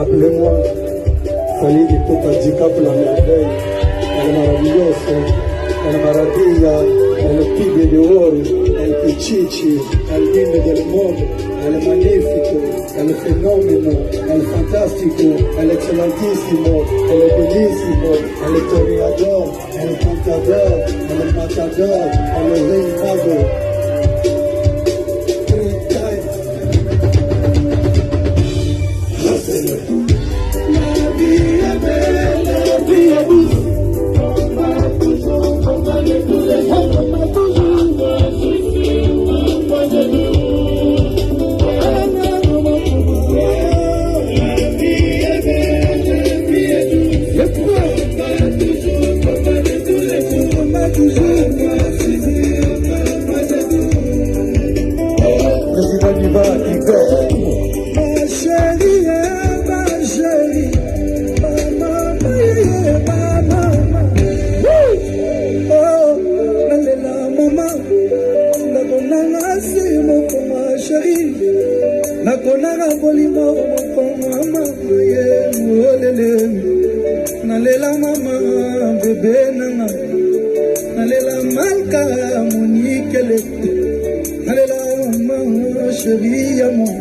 Appelez-moi Fali de Totadika pour la merveille, elle est maravillosa, elle est maravilla, elle est pibe de oro, elle est pichichi, elle est libre del mondo, elle est magnifique, elle est phénomène, elle est fantastico, elle est excellentissimo, elle est bellissimo, elle est toreador, elle est cantador, elle est matador, elle est rey mago. Nalela mama bebe nana, nalela malka munikele, nalela mama chérie à moi,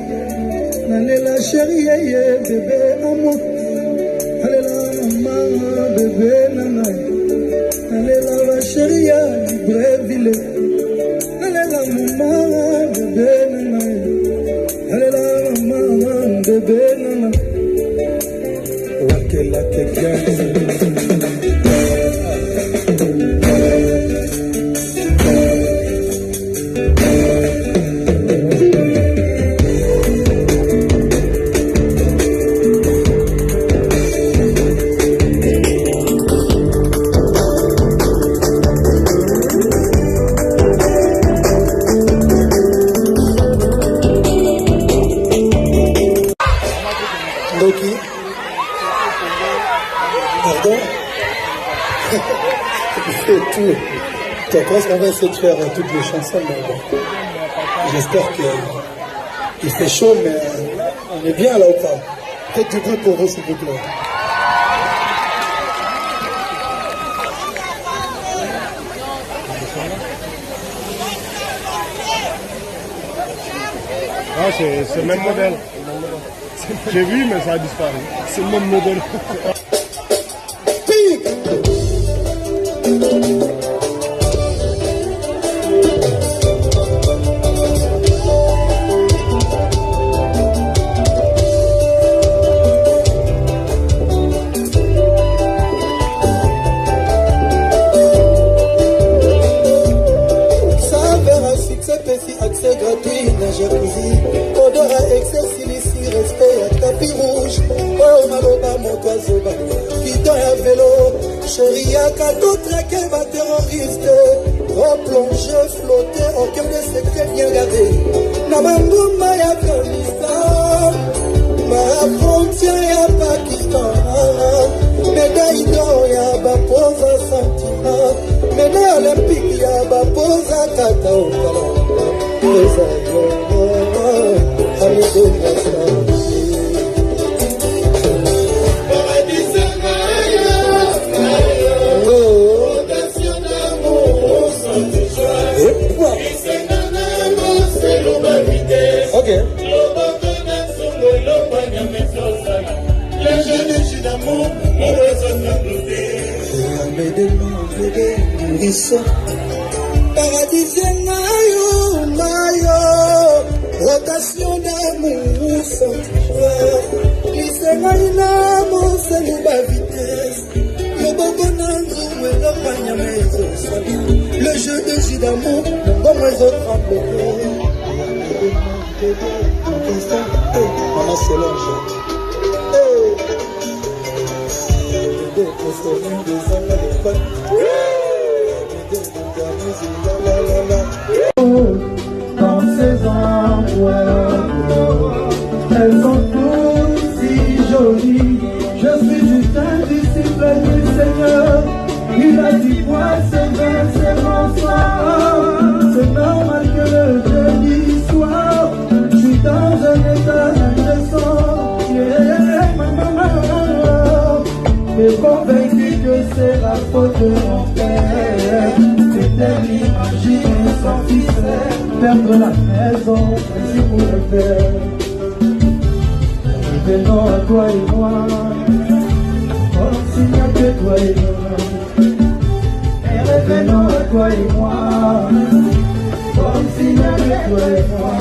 nalela chérie ye bébé à moi, nalela mama bébé nana, nalela la chérie à Libreville, nalela mama bébé nana, nalela mama bébé nana. La Je pense qu'on va essayer de faire toutes les chansons, mais bon, j'espère qu'il fait chaud, mais on est bien là ou pas. Faites du bruit pour vous, s'il vous plaît. Ah, c'est le même modèle. J'ai vu, mais ça a disparu. C'est le même modèle. quand je flottais au cœur de secrets bien gardés. Nabanguma ya Afghanistan, ma frontière ya Pakistan. Médaille d'or ya bapoza sentiment, médaille olympique ya bapoza kata okala. Eza yo, amigo nasa. Okay. Paradisien mayo, mayo, rotation d'amour sans joie. Lycée maïnamo, c'est nous bas vitesse. Le bogonanzo, le pagnamezo, le jeu de jus d'amour, comme les autres tremblements. On a Solange. Dans ces endroits, elles sont toutes si jolies. Je suis juste un disciple du Seigneur. Il a dit moi c'est vrai, c'est bonsoir. C'est normal que le jeudi soir, je suis dans un état indécent. Yeah, maman, mais convaincu que c'est la faute de mon père. C'était l'imaginer sans ficelle, perdre la maison, ainsi pour le faire. Revenons à toi et moi, comme s'il n'y a que toi et moi. Et revenons à toi et moi, comme s'il n'y a que toi et moi.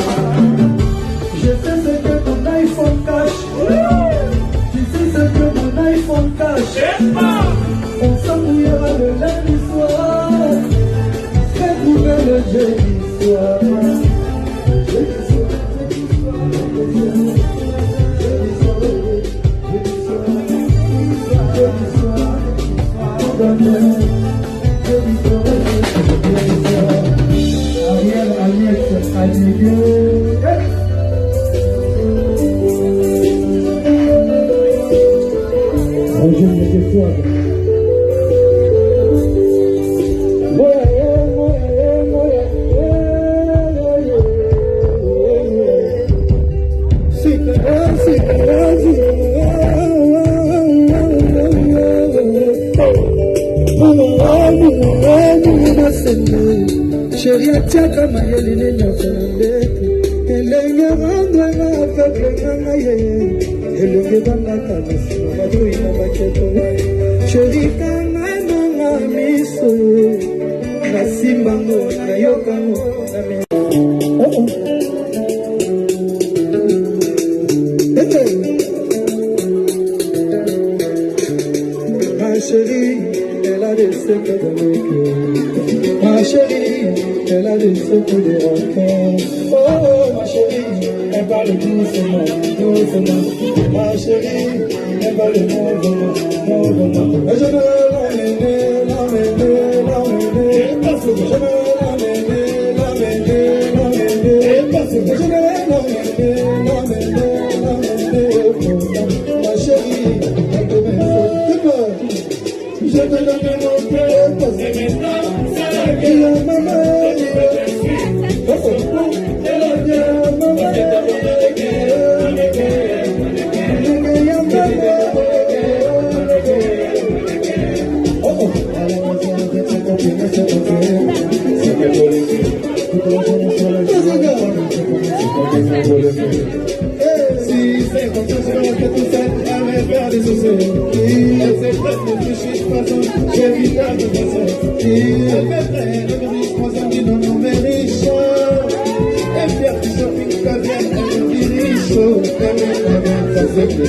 Je sais ce que mon iPhone cache. Tu sais ce que mon iPhone cache. On s'embrouillera le lundi soir, retrouver le jeudi soir. Ariel, Alex, chérie, tiens comme elle est née dans son bête. Elle est grande, elle est aveugle, elle est dans la case, chérie, quand même, on a mis so, la simbango, la yokango, la main. Ma chérie, elle a des secrets dans le cœur. Ma chérie, elle a des secrets de rencontre. Oh, ma chérie, elle parle doucement, doucement. Ma chérie, elle parle mouvement, mouvement. Et je veux l'emmener, l'emmener, l'emmener. Je veux l'emmener, l'emmener, l'emmener. Je veux l'emmener, l'emmener, l'emmener. Ma chérie, elle te met sur le cœur. Je te donne mon cœur, parce que maintenant, c'est la maman. Si c'est comme ça, c'est que tout ça avait faire des soucis. Elle s'est faite de toucher de façon, j'ai vu ta de façon. Elle fait frère, elle me dit 3 ans, dit non, non, mais riche. Elle fait du shopping, caviar, elle me dit riche. Elle me dit, ça c'est que